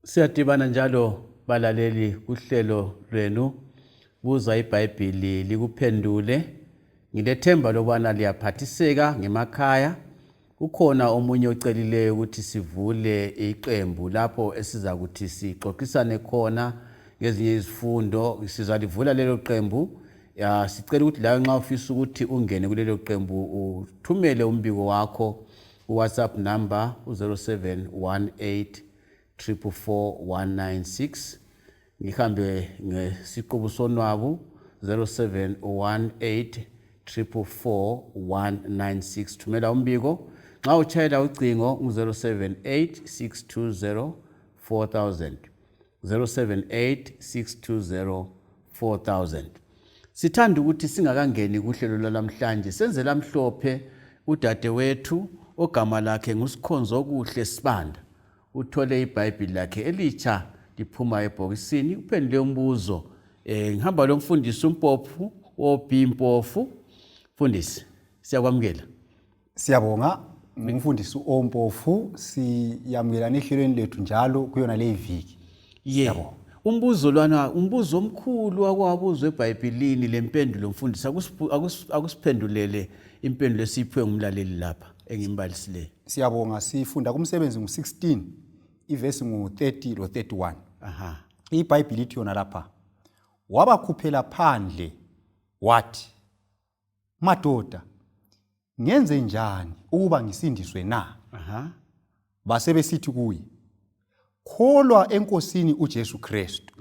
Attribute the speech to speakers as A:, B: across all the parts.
A: Siyadibana njalo balaleli kuhlelo lwenu Buza IBhayibhili Likuphendule. Ngilethemba lokubana liyaphathiseka ngemakhaya. Ukhona omunye ocelileyo ukuthi sivule iqembu lapho esiza kuthi sixoxisane khona ngezinye izifundo. Sizalivula lelo qembu. Sicela ukuthi la nxa ufisa ukuthi ungene kulelo qembu uthumele umbiko wakho WhatsApp number 0718 44196. Ngihambe ngesiqubu sonwabu 0718 44196. Thumela umbiko. Nxa utshayela ucingo 078 620 4000 078 620 4000. Sithanda ukuthi singakangeni kuhlelo lwalamhlanje senze lamhlophe udadewethu ogama lakhe nguSikhonzo okuhle Sibanda. Uthole iBhayibhili lakhe elitsha liphuma ebhokisini. Uphendule umbuzo. Ngihamba lo mfundisi uMpofu oBimpofu. Mfundisi, siyakwamukela.
B: Siyabonga umfundisi oMpofu, siyamukela nehlelweni lethu njalo kuyona le viki.
A: Yebo. Umbuzo lwana umbuzo omkhulu akwabuzwe eBhayibhelini lempendulo mfundisi akusiphendulele impendulo esiphiwe ngumlaleli lapha engimbalisileyo.
B: Siyabonga, sifunda kumsebenzi ngu16 ivesi ngu30 lo 31. IBhayibhili ithi yona lapha, wabakhuphela phandle wathi, madoda, ngenze njani ukuba ngisindiswe na? Basebesithi kuye, kholwa enkosini uJesu Kristu,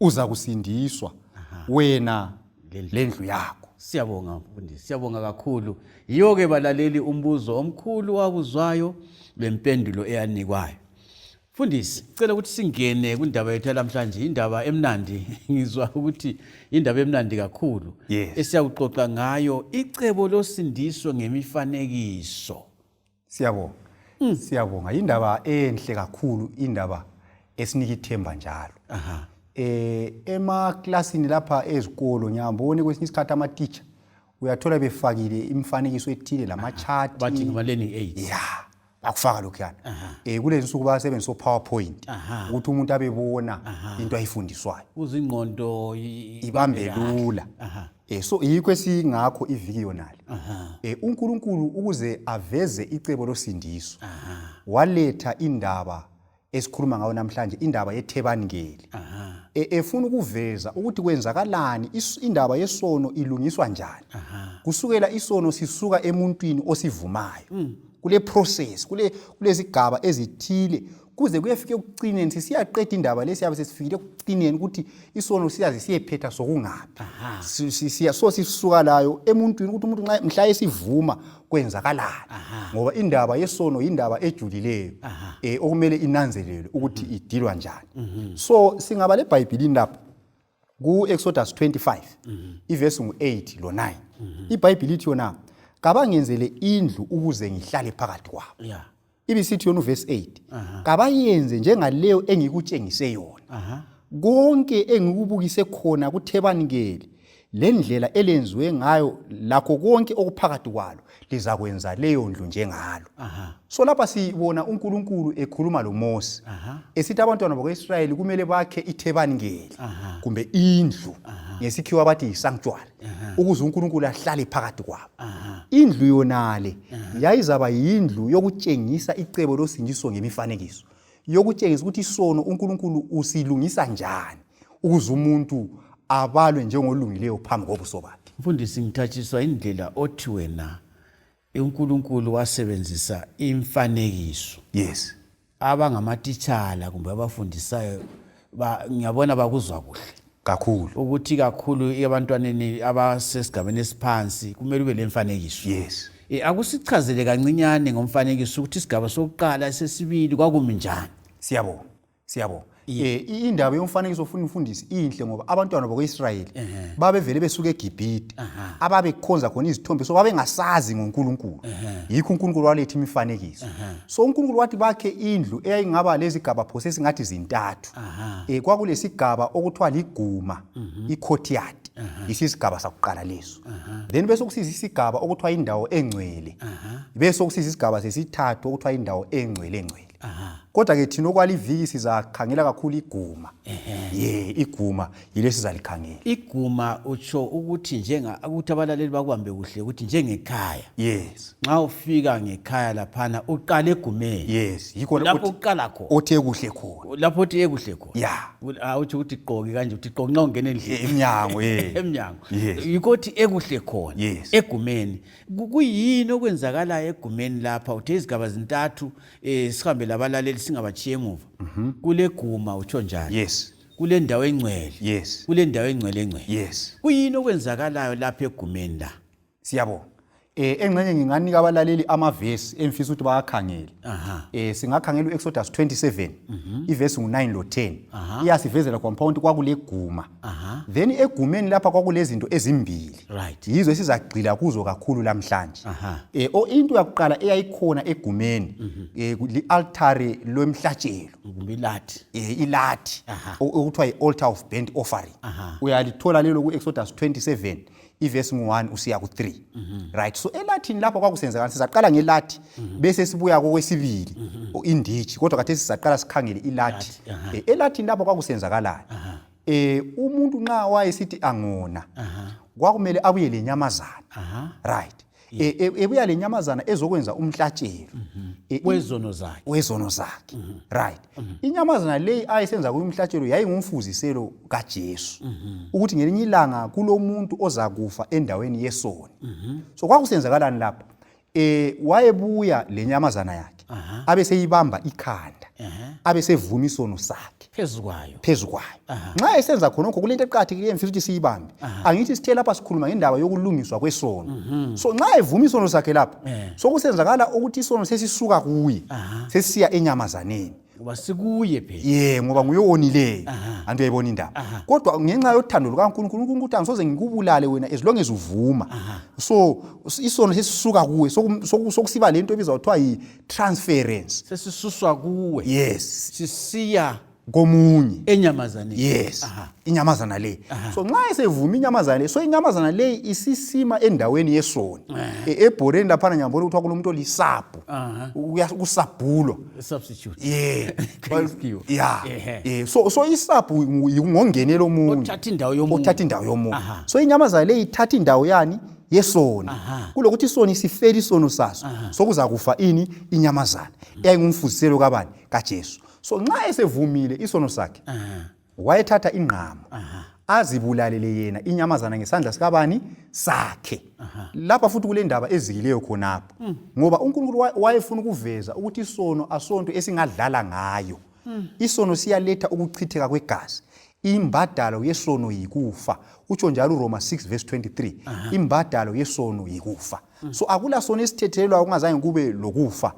B: uza kusindiswa wena lendlu yakho.
A: Siyabonga mfundisi, siyabonga kakhulu. Yiyo ke balaleli umbuzo omkhulu wabuzwayo lempendulo eyanikwayo. Mfundisi, cela ukuthi singene kundaba yethu namhlanje, indaba emnandi. Ngizwa ukuthi indaba emnandi kakhulu. Esiyakuxoxa ngayo icebo losindiso ngemifanekiso.
B: Siyabonga. Siyabonga, indaba enhle kakhulu, indaba esinika ithemba njalo. Emaklasini lapha ezikolo ngiyambone kwesinye isikhathi ama-teacher uyathola befakile imifanekiso ethile lama-chart
A: bathi ngama-learning aids.
B: Bakufaka lokhuyana. Kulezi nsuku basebenzisa PowerPoint ukuthi umuntu abebona into ayifundiswayo.
A: Uzingqondo
B: ibambe lula. So yikho esingakho iviki yonale. uNkulunkulu ukuze aveze icebo losindiso waletha indaba esikhuluma ngayo namhlanje, indaba yeThebaningeli. Efuna ukuveza ukuthi kwenzakalani, indaba yesono ilungiswa njani. Kusukela isono sisuka emuntwini osivumayo. Kule process, kulezigaba ezithile kuze kuyefike ekucineni siyaqeda indaba lesiyabe sesifikile ekucineni ukuthi isono siyaze siyephetha sokungaphi. So sisuka layo emuntwini ukuthi umuntu nxa mhla esivuma kwenzakalani. Ngoba indaba yesono indaba ejulileyo okumele inanzelelwe ukuthi idilwa njani. So singaba leBhayibhelini lapha ku Exodus 25 ivesi ngu8 lo 9. IBhayibheli ithi yona, kabangenzele indlu ukuze ngihlale phakathi kwabo. Ibisithi yona uvesi 8. Kabayenze njengaleyo engikutshengise yona. Konke engikubukise khona kuThebaningeli, lendlela elenziwe ngayo lakho konke okuphakathi kwalo lizakwenza leyo ndlu njengalo. So lapha sibona uNkulunkulu ekhuluma loMose. Esithi abantwana bakwaIsrayeli kumele bakhe iThebaningeli kumbe indlu ngesikhiwa bathi yisanctuary ukuze uNkulunkulu ahlale phakathi kwabo. Indlu yonale yayizaba yindlu yokutshengisa icebo losindiso ngemifanekiso, yokutshengisa ukuthi isono uNkulunkulu usilungisa njani ukuze umuntu abalwe njengolungileyo phambi kobuso bakhe.
A: Mfundisi, ngithatshiswa indlela othi wena uNkulunkulu wasebenzisa imfanekiso. Abangamatitshala kumbe abafundisayo ngiyabona bakuzwa kuhle
B: kakhulu
A: ukuthi kakhulu abantwaneni abasesigabeni esiphansi kumele ube lemfanekiso. Akusichazele kancinyane ngomfanekiso ukuthi isigaba sokuqala sesibili kwakumi njani.
B: Siyabonga. Indaba yomfanekiso ofuna umfundisi inhle ngoba abantwana bakwaIsrayeli babevele besuka eGibhite ababekhonza khona izithombe, so babengasazi ngoNkulunkulu. Yikho uNkulunkulu waletha imifanekiso. So uNkulunkulu wathi bakhe indlu eyayingaba lezigaba phose singathi zintathu. Kwakulesigaba okuthiwa liguma, icourtyard, isigaba sakuqala leso. Then bese kusiza isigaba okuthiwa indawo engcwele. Bese kusiza isigaba sesithathu okuthiwa indawo engcwele. kodwa ke thina okwaliviki sizakhangela kakhulu iguma iguma yile sizalikhangela.
A: Iguma utsho ukuthi ukuthi abalaleli bakubambe kuhle ukuthi njengekhaya.
B: Yes.
A: Nxa ufika ngekhaya laphana uqala egumeni.
B: Yes, yikho
A: lapho uqala khona.
B: Othe kuhle khona.
A: Lapho othe ekuhle khona.
B: Yeah.
A: Uthi ukuthi gqoki kanje uthi gqoki nxa ungena endlini.
B: Emnyango
A: emnyango.
B: Yes.
A: Yikho uthi ekuhle khona.
B: Yes.
A: Egumeni. Kuyini okwenzakala egumeni lapha? Uthe izigaba zintathu sihambe labalaleli singabachiye emuva. Kule guma utsho njalo.
B: Yes.
A: Kule ndawo engcwele.
B: Yes.
A: Kule ndawo engcwele.
B: Yes.
A: Kuyini okwenzakalayo lapha egumeni la?
B: Siyabonga. Engxenye nginganika abalaleli amavesi emfisa ukuthi bayakhangela. Singakhangela uExodus 27 ivesi ngu9 lo 10. Iyasivezela compound kwakule guma. Then egumeni lapha kwakulezinto ezimbili.
A: Right.
B: Yizo esizagcila kuzo kakhulu namhlanje. Into yakuqala eyayikhona egumeni li-altare lwemhlatshelo.
A: Ilathi.
B: Ilathi okuthiwa yi-altar of burnt offering. Uyalithola lelo ku-Exodus 27 ivesi ngu1 usiya ku3. Right. So elathini lapha kwakusenzakala sizaqala ngelathi bese sibuya kokwesibili inditshi kodwa khathesi sizaqala sikhangele ilathi. Elathini lapha kwakusenzakala umuntu nxa wayesithi angona kwakumele abuye lenyamazana. Right. Ebuya lenyamazana ezokwenza umhlatshelo
A: wezono zakhe.
B: Right. Inyamazana leyi ayisenza kuyimhlatshelo yayingumfuziselo kaJesu ukuthi ngelinye ilanga kulomuntu ozakufa endaweni yesoni. So kwakusenzakalani lapha? Wayebuya lenyamazana yakhe abe seyibamba ikhanda abe sevuma isono sakhe phezu kwayo. Nxa esenza khonokho kulento eqhathekileyo emfisa ukuthi siyibambe. Angithi sithe lapha sikhuluma ngendaba yokulungiswa kwesono. So nxa evuma isono sakhe lapha sokusenzakala ukuthi isono sesisuka kuye sesiya enyamazaneni.
A: Ngoba sikuye phela.
B: Ngoba nguye onileyo. Antu uyayibona indaba. Kodwa ngenxa yothando lukaNkulunkulu ukuthi angisoze ngikubulale wena as long as uvuma. So isono sesisuka kuwe sokusiba lento ebizwa kuthiwa yi-transference.
A: Sesisuswa kuwe.
B: Yes.
A: Sisiya
B: komunye
A: enyamazaneni.
B: Yes. Inyamazana le. So nxa esevuma inyamazana le so inyamazana le isisima endaweni yesoni. Ebhoreni lapha nyambona ukuthi kulomuntu olisapho. Uyasabhulo.
A: Substitute.
B: So isapho ngongenela umuntu. Othatha indawo yomuntu. So inyamazana le ithatha indawo yani yesoni. Kulokuthi isoni sifela isono saso. Sokuzakufa ini inyamazana. Eyayingumfuziselo kabani? kaJesu. So nxa esevumile isono sakhe wayethatha ingqamo azibulalele yena inyamazana ngesandla sikabani sakhe. Lapha futhi kule ndaba ezikileyo khonapho ngoba uNkulunkulu wayefuna ukuveza ukuthi isono asonto esingadlala ngayo. Isono siyaletha ukuchitheka kwegazi. Imbadalo yesono yikufa. Utsho njalo uRoma 6:23. Imbadalo yesono yikufa. So akula sono esithethelwa ukungazange kube lokufa.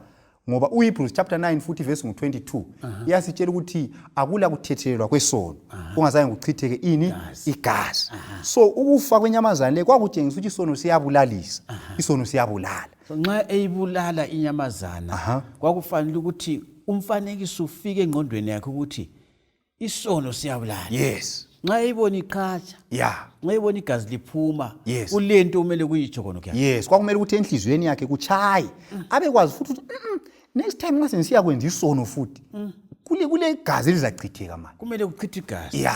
B: Ngoba uHebrews chapter 9 futhi verse ngu22 iyasitshela ukuthi akula kuthethelwa kwesono kungazange kuchitheke ini igazi. So ukufa kwenyamazana le kwakutshengisa ukuthi isono siyabulalisa. Isono siyabulala.
A: So nxa eyibulala inyamazana kwakufanele ukuthi umfanekiso ufike engqondweni yakhe ukuthi isono siyabulala.
B: Yes.
A: Nxa eyibona iqhatsha. Nxa eyibona igazi liphuma. Kulento kumele kuyitsho khona yakhe.
B: Yes, kwakumele ukuthi enhlizweni yakhe kuchaye. Abekwazi futhi ukuthi next time nxa senisiya kwenza isono futhi kule igazi lizachitheka manje.
A: Kumele kuchithe igazi.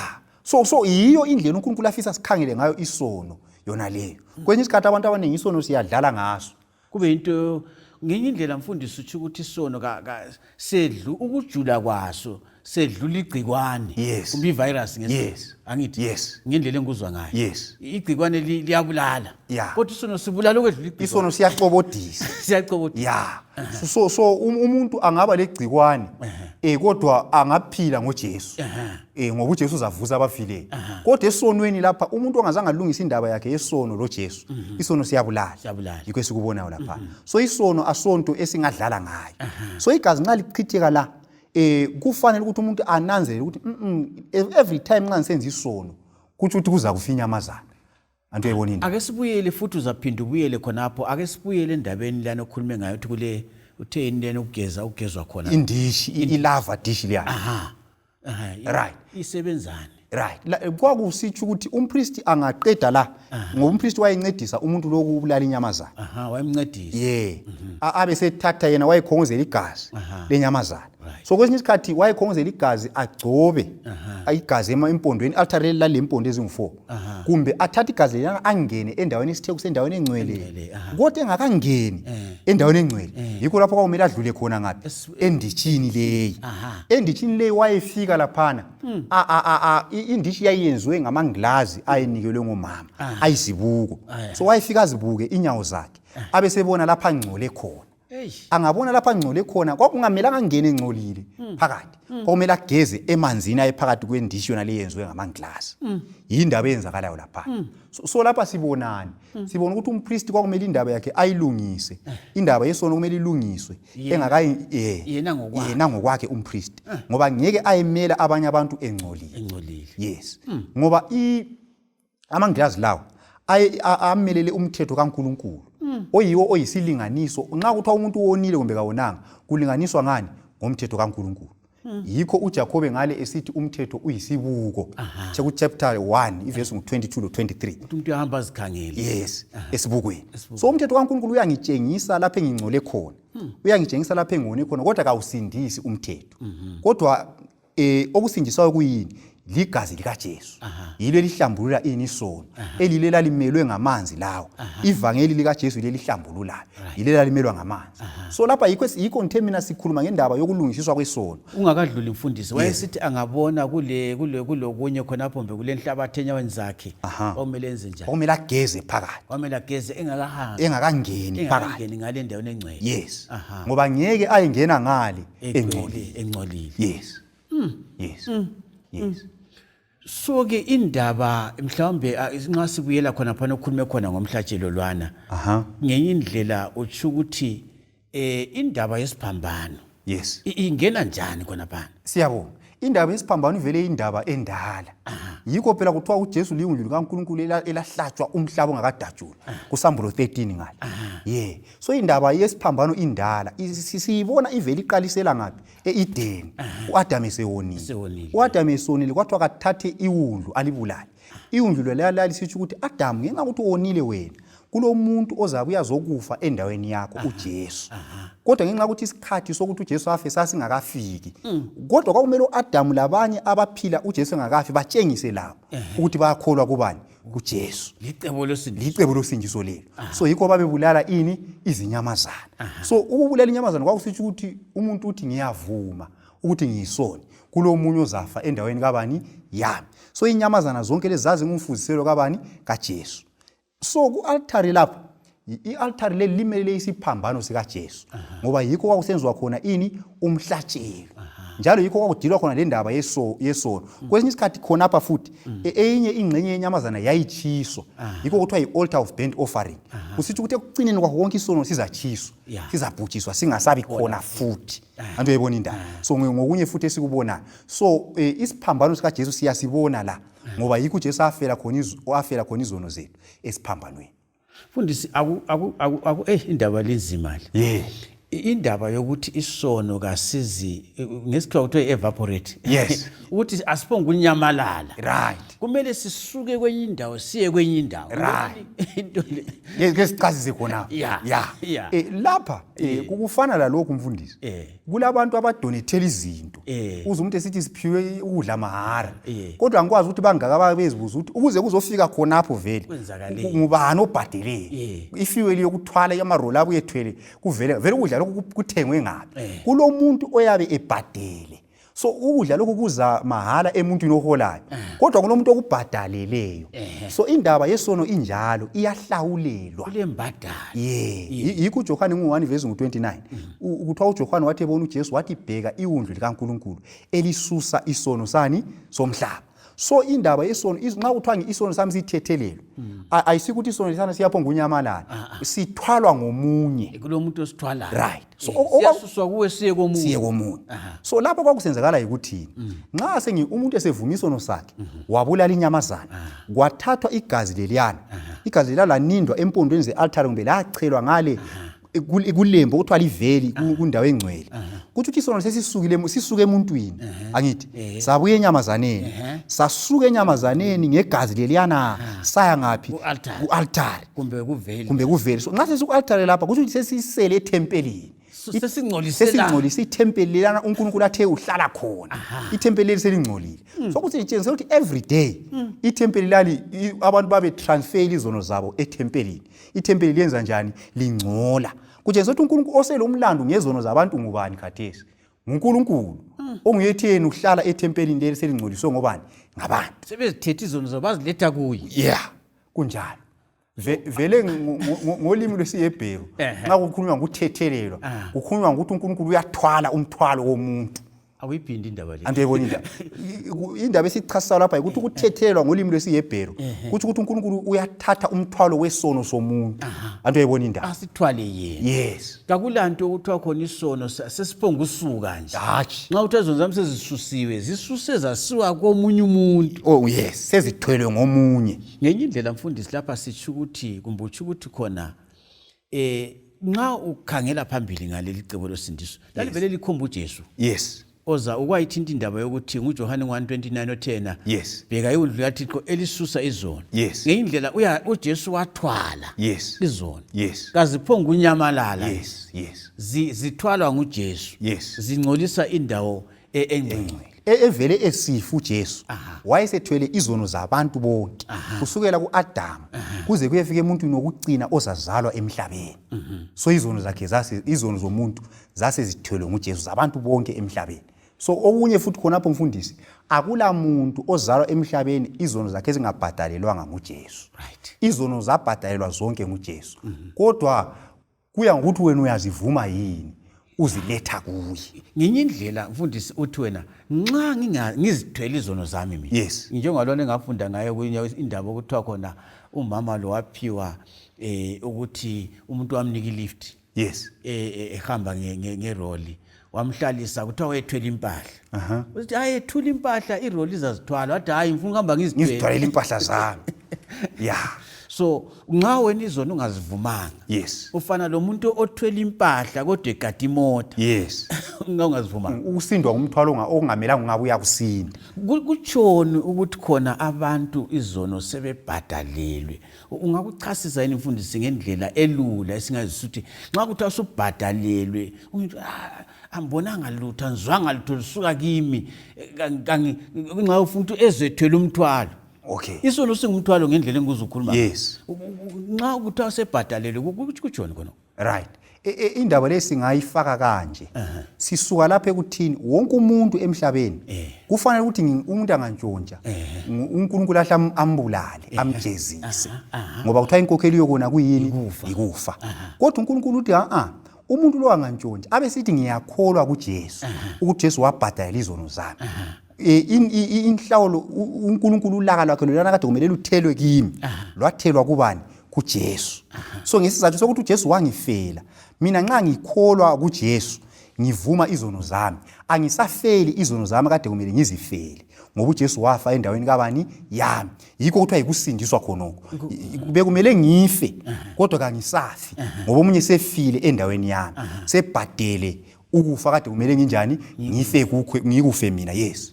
B: So yiyo indlela uNkulunkulu afisa sikhangele ngayo isono yona leyo. Kwenye isikhathi abantu abaningi isono siyadlala ngaso.
A: Kube into ngenye indlela mfundisi uthi ukuthi isono sedlu ukujula kwaso sedlula igcikwane kumbe ivirus
B: Yes.
A: Angithi
B: Yes.
A: ngendlela enguzwa ngayo.
B: Yes.
A: Igcikwane liyabulala. Kodwa isono sibulala okwedlula igcikwane.
B: Isono siyaqobodisa.
A: Siyaqobodisa.
B: So umuntu angaba legcikwane kodwa angaphila ngoJesu. Ngoba uJesu uzavusa abafileyo. Kodwa esonweni lapha umuntu ongazange alungisa indaba yakhe yesono loJesu. Isono siyabulala. Yikho esikubonayo lapha. So isono asonto esingadlala ngayo. So igazi nxa lichitheka la kufanele ukuthi umuntu ananzele ukuthi every time nxa ngisenza isono kuthi kuza kufa inyamazana. Antu uyayibona into.
A: Ake sibuyele futhi uzaphinda ubuyele khonapho. Ake sibuyele endabeni lana okhulume ngayo ukuthi kule uthe indeni ugezwa khona.
B: Indishi ilava dish liya. Right.
A: Isebenzane.
B: Right. Kwakusitsho ukuthi umpriest angaqeda la ngoba umpriest wayencedisa umuntu lokubulala inyamazana.
A: Wayemncedisa.
B: Abe sethatha yena wayekhongozela igazi lenyamazana. So kwesinye isikhathi wayekhongozela igazi agcobe igazi empondweni altare la lempondo ezingu4 kumbe athatha igazi lelana angene endaweni esithe kusendaweni engcwele kodwa engakangeni endaweni engcwele yikho lapho kwakumele adlule khona ngaphi enditshini leyi enditshini leyi wayefika laphana indishi yayenziwe ngamanglazi ayinikelwe ngomama ayizibuko so wayefika azibuke inyawo zakhe abesebona lapha angcole khona angabona lapha angcole khona kwakungamelanga angene engcolile phakathi kwakumele ageze emanzini ayephakathi kwendishi yona leyenziwe ngamanglazi yindaba eyenzakalayo lapha so lapha sibonani sibona ukuthi umpriest kwakumele indaba yakhe ayilungise indaba yesono kumele ilungiswe engakayi yena ngokwakhe umpriest ngoba ngeke ayemela abanye abantu engcolile yes ngoba amanglazi lawo amelele umthetho kaNkulunkulu oyiwo oyisilinganiso nxa kuthiwa umuntu wonile kumbe kawonanga kulinganiswa ngani ngomthetho kaNkulunkulu yikho uJakobe ngale esithi umthetho uyisibuko ku chapter 1 iverse 22 lo 23
A: umuntu uyahamba azikhangele
B: yes esibukweni so umthetho kaNkulunkulu uyangitshengisa lapha engingcole khona uyangitshengisa lapha engone khona kodwa kawusindisi umthetho kodwa okusindiswayo kuyini ligazi likaJesu yilo elihlambulula inisono elilela limelwe ngamanzi lawo ivangeli likaJesu lelihlambululayo yilela limelwa ngamanzi so lapha yikho nthemina sikhuluma ngendaba yokulungisiswa kwesono
A: ungakadluli mfundisi wayesithi angabona kulokunye khona apho mbe kulenhlabathi enyaweni zakhe omele enze njani
B: omele ageze phakathi
A: omele ageze
B: engakangeni phakathi
A: ngale ndawo engcwele
B: yes ngoba ngeke ayengena ngale
A: engcolile
B: yes
A: so ke indaba mhlawumbe nxa sibuyela khona phana okhulume khona ngomhlatshelo lwana ngenye indlela utsho ukuthi indaba yesiphambano
B: yes
A: ingena njani khona phana
B: siyabona indaba yesiphambano ivele indaba endala yikho phela kuthiwa uJesu liyungulu kaNkulunkulu elahlatshwa umhlaba ongakadatshulwa kuSambulo 13 ngale so indaba yesiphambano indala siyibona ivele iqalisela ngaphi eEden uAdam esewonile uAdam esonile kwathiwa kathathe iwundlu alibulale iwundlu lelo lisithi ukuthi Adam ngenxa ukuthi wonile wena kulomuntu ozabuya zokufa endaweni yakho uJesu kodwa ngenxa ukuthi isikhathi sokuthi uJesu afe sasingakafiki kodwa kwakumele uAdam labanye abaphila uJesu engakafi batshengise labo ukuthi bayakholwa kubani kuJesu licebo losindiso lelo so yikho babebulala izinyamazana so ukubulala inyamazana kwakusithi ukuthi umuntu uthi ngiyavuma ukuthi ngiyisoni kulomunye ozafa endaweni kabani yami so inyamazana zonke lezi zazi ngumfuziselo kabani kaJesu so ku-altare lapho i-altare leli limelele isiphambano sikaJesu ngoba yikho kwakusenziwa khona umhlatshelo njalo yikho kwakudilwa khona le ndaba yesono kwesinye isikhathi khona apha futhi enye ingxenye yenyamazana yayitshiswa yikho kuthiwa yi-altar of burnt offering kusithi ukuthi ekucineni kwakho konke isono sizatshiswa sizabhutshiswa singasabi khona futhi antu uyayibona indaba so ngokunye futhi esikubonayo so isiphambano sikaJesu siyasibona la ngoba yikho uJesu afela khona izono zethu esiphambanweni
A: mfundisi indaba lenzima indaba yokuthi isono kasizi ngesikhathi kuthiwa evaporate
B: yes
A: ukuthi asiphonge unyamalala
B: right
A: kumele sisuke kwenye indawo siye kwenye indawo
B: right into le ngesichazise khona lapha kukufana lalokho mfundisi kulabantu abadonethela izinto uze umuntu esithi siphiwe ukudla mahara kodwa angikwazi ukuthi bangaka babezibuza ukuthi ukuze kuzofika khona apho vele ngubani obhadele ifiwe liyokuthwala yamaroli abu yethwele kuvele ukudla lokho kuthengwe ngapi kulomuntu oyabe ebhadele so ukudla lokho kuza mahala emuntwini oholayo kodwa kunomuntu okubhadaleleyo so indaba yesono injalo iyahlawulelwa
A: kulembadala
B: yikho uJohane 1:29 kuthiwa uJohane wathi ebona uJesu wathi bheka iwundlu likaNkulunkulu elisusa isono sani somhlaba so indaba yesono nxa kuthiwa isono sami sithethelelo ayisikuthi isono lisana siyaphonga unyamalala sithwalwa ngomunye
A: kulomuntu osithwala
B: right so
A: siyasuswa kuwe siye komunye
B: so lapho kwakusenzakala yikuthini nxa umuntu esevuma isono sakhe wabulala inyamazana kwathathwa igazi leliyana igazi leliyana lanindwa empondweni ze-altare kumbe lachelwa ngale kulembo kuthiwa liveli kundawo engcwele kuthi uthi isono sisuke emuntwini angithi sabuye enyamazaneni sasuke enyamazaneni ngegazi leliyana saya ngaphi ku-altare
A: kumbe kuveli
B: so nxa sesiku-altare lapha kuthi sesisele ethempelini sesingcolise ithempeli lana uNkulunkulu athe uhlala khona. Ithempeli leli selingcolile. So kuthi itshengisa ukuthi every day ithempeli lali abantu babe transfer izono zabo ethempelini. Ithempeli lenza njani? Lingcola. Kutshengisa ukuthi uNkulunkulu osele umlando ngezono zabantu ngubani khathesi? uNkulunkulu. Onguyetheni uhlala ethempelini leli selingcoliswe ngobani? Ngabantu.
A: Sebezithethe izono zabo baziletha kuye.
B: Yeah, kunjalo. Vele ngolimi lwesiHebheru nxa kukhulunywa ngokuthethelelwa kukhulunywa ngokuthi uNkulunkulu uyathwala umthwalo womuntu.
A: Awuyiphindi indaba le.
B: Antu yayibona indaba. Indaba esichasayo lapha ukuthi ukuthethelelwa ngolimi lwesiHebheru kuthi ukuthi uNkulunkulu uyathatha umthwalo wesono somuntu. Antu yayibona indaba.
A: Asithwale yena.
B: Yes.
A: Kakulanto ukuthiwa khona isono sesiphonga usuka nje.
B: Hatshi.
A: Nxa uthe zona sezisusiwe, zisuse zasiwa komunye umuntu.
B: Oh yes, sezithwelwe ngomunye.
A: Ngenye indlela mfundisi lapha sitsho ukuthi kumbe utsho ukuthi khona nxa ukhangela phambili ngaleli cebo losindiso lalivele likhomba uJesu.
B: Yes.
A: Oza ukwayithinta indaba yokuthi nguJohane 1:29 othena.
B: Yes.
A: Bheka iwundlu kaThixo elisusa izono.
B: Yes.
A: Ngenye indlela uJesu wathwala.
B: Yes.
A: Izono.
B: Yes.
A: Kaziphonga unyamalala.
B: Yes. Yes.
A: Zithwalwa nguJesu.
B: Yes.
A: Zingcolisa indawo engcwele.
B: Evele esifu uJesu wayesethwele izono zabantu bonke kusukela kuAdamu kuze kuyefika emuntwini wokugcina ozazalwa emhlabeni. So izono zakhe izono zomuntu zase zithwelwe nguJesu zabantu bonke emhlabeni. So okunye futhi khonapho mfundisi akula muntu ozalwa emhlabeni izono zakhe zingabhadalelwanga nguJesu.
A: Right.
B: Izono zabhadalelwa zonke nguJesu. Kodwa kuya ngokuthi wena uyazivuma yini uziletha kuye.
A: Ngenye indlela mfundisi uthi wena nxa ngizithwele izono zami mina.
B: Yes.
A: Njengalona engafunda ngayo kwenye indaba ukuthiwa khona umama lo waphiwa ukuthi umuntu wamnika ilift.
B: Yes.
A: Ehamba ngeroli. Wamhlalisa kuthiwa wethwele impahla. Uthi hayi ethula impahla iroli izazithwala. Wathi hayi ngifuna ukuhamba
B: ngizithwale impahla zami. Yeah.
A: So nxa wena izono ungazivumanga.
B: Yes.
A: Ufana lo muntu othwele impahla kodwa egada imota.
B: Yes.
A: Ungazivumanga.
B: Ukusindwa ngumthwalo ongamelanga ungabe uyakusinda.
A: Kutshoni ukuthi khona abantu izono sebebhadalelwe. Ungakuchasisa yini mfundisi ngendlela elula esingazisuthi nxa kuthi usubhadalelwe umuntu ambonanga lutho anzwanga lutho lisuka kimi nxa ufuna ezethwele umthwalo.
B: Okay.
A: Isono singumthwalo ngendlela engizokhuluma.
B: Yes.
A: Nxa kuthi usebhadalelwe kutshoni khona.
B: Right. Indaba lesingayifaka kanje. Sisuka lapha ekuthini wonke umuntu emhlabeni kufanele ukuthi umuntu angantshontsha uNkulunkulu ahla ambulale amjezise. Ngoba kuthiwa inkokheli yokona kuyini? Ikufa. Kodwa uNkulunkulu uthi umuntu lo angantshontsha abe sithi ngiyakholwa kuJesu ukuthi Jesu wabhadala izono zami. Inhlawulo uNkulunkulu ulaka lwakhe lolana kade kumele luthelwe kimi lwathelwa kubani? KuJesu. So ngesizathu sokuthi uJesu wangifela mina nxa ngikholwa kuJesu ngivuma izono zami angisafeli izono zami kade kumele ngizifele ngoba uJesu wafa endaweni kabani yami. Yikho kuthiwa yikusindiswa khonoko. Bekumele ngife kodwa kangisafi ngoba omunye sefile endaweni yami sebhadele ukufa kade kumele nginjani ngife ngikufe mina. Yes.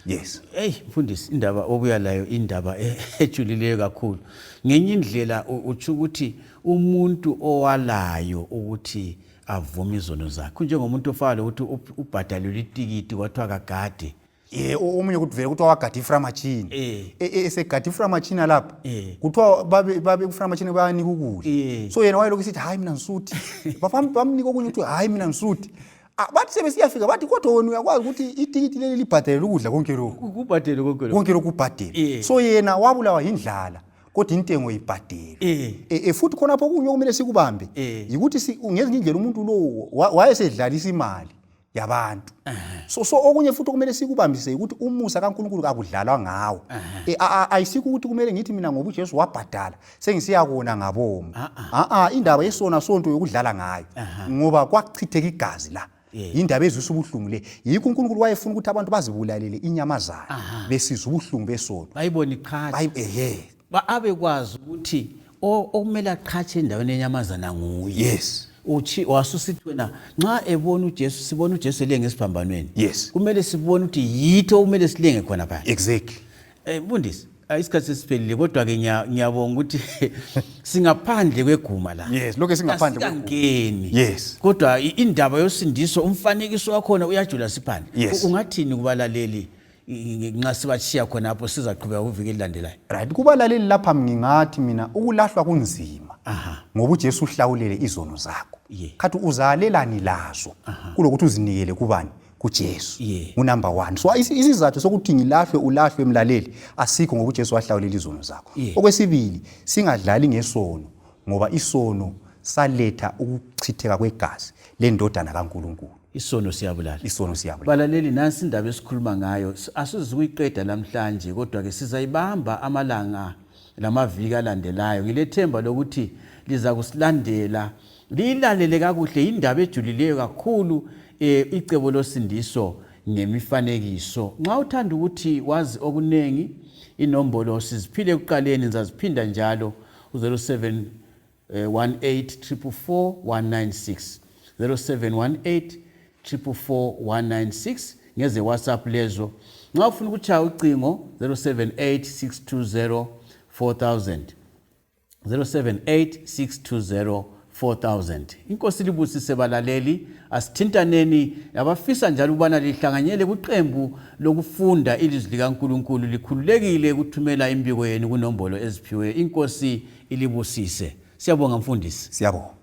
B: Yes.
A: Hey mfundisi indaba obuya layo indaba ejulileyo kakhulu. Ngenye indlela utsho ukuthi umuntu owalayo ukuthi avume izono zakhe njengomuntu ofana ukuthi ubhadalelwe itikiti kwathiwa kagade.
B: Omunye ukuthi vele kuthiwa wagada iframachini. Esegada iframachini lapha kuthiwa babe iframachini bayanika ukudla. So yena wayelokhu sithi hayi mina ngisuthi. Bamnika okunye ukuthi hayi mina ngisuthi. Bathi sebesiyafika bathi kodwa wena uyakwazi ukuthi itikiti leli libhadalele ukudla konke lokho.
A: Kubhadele konke lokho.
B: Konke lokho kubhadele. So yena wabulawa indlala kodwa intengo ibhadele. Futhi khona lapho kunye okumele sikubambe ukuthi ngezinye indlela umuntu lo wayesedlalisa imali yabantu. So okunye futhi okumele sikubambise ukuthi umusa kaNkulunkulu akudlalwa ngawo. Ayisiko ukuthi kumele ngithi mina ngoba uJesu wabhadala sengisiyakona ngabomo. Indaba yesona sonto yokudlala ngayo ngoba kwachitheka igazi la. Indaba ezwisa ubuhlungu le. Yikho uNkulunkulu wayefuna ukuthi abantu bazibulalele inyamazana besizwa ubuhlungu besono.
A: Bayibona iqhatsha. Abekwazi ukuthi okumele aqhatshe endaweni enyamazana nguye.
B: Yes.
A: Wasusithi wena nxa ebona uJesu sibona uJesu elenge esiphambanweni.
B: Yes.
A: Kumele sibone ukuthi yitho kumele silenge khona phakathi.
B: Exactly.
A: Mfundisi isikhathi sesiphelile kodwa ke ngiyabonga ukuthi singaphandle kweguma la.
B: Yes, lokho singaphandle
A: kweguma.
B: Yes.
A: Kodwa indaba yosindiso umfanekiso wakhona uyajula siphandle.
B: Yes.
A: Ungathini kubalaleli nxa sibachiya khona apho sizaqhubeka uviki elandelayo?
B: Right, kubalaleli lapha ngingathi mina ukulahlwa kunzima. Ngoba uJesu uhlawulele izono zakho. Khathi uzalelani lazo kulokuthi uzinikele kubani? KuJesu. Number 1. So isizathu sokuthi ngilahlwe ulahlwe emlaleli asikho ngoba uJesu wahlawulela izono zakho. Okwesibili, singadlali ngesono ngoba isono saletha ukuchitheka kwegazi lendodana kaNkulunkulu.
A: Isono siyabulala.
B: Isono siyabulala.
A: Balaleli, nansi indaba esikhuluma ngayo asizukuyiqeda namhlanje kodwa ke sizayibamba amalanga lamaviki alandelayo. Ngilethemba lokuthi liza kusilandela liyilalele kakuhle indaba ejulileyo kakhulu icebo losindiso ngemifanekiso. Nxa uthanda ukuthi wazi okunengi inombolo siziphile ekuqaleni ngizaziphinda njalo 0718 444 196 0718 444 196 ngeze WhatsApp lezo. Nxa ufuna ukuchaya ucingo 078 620 4000 078 620 4000. Inkosi libusise balaleli, asithintaneni abafisa njalo ukubana lihlanganyele kuqembu lokufunda ilizwi likaNkulunkulu. Likhululekile ukuthumela imbiko yenu kunombolo eziphiwe. Inkosi ilibusise. Siyabonga mfundisi.
B: Siyabonga.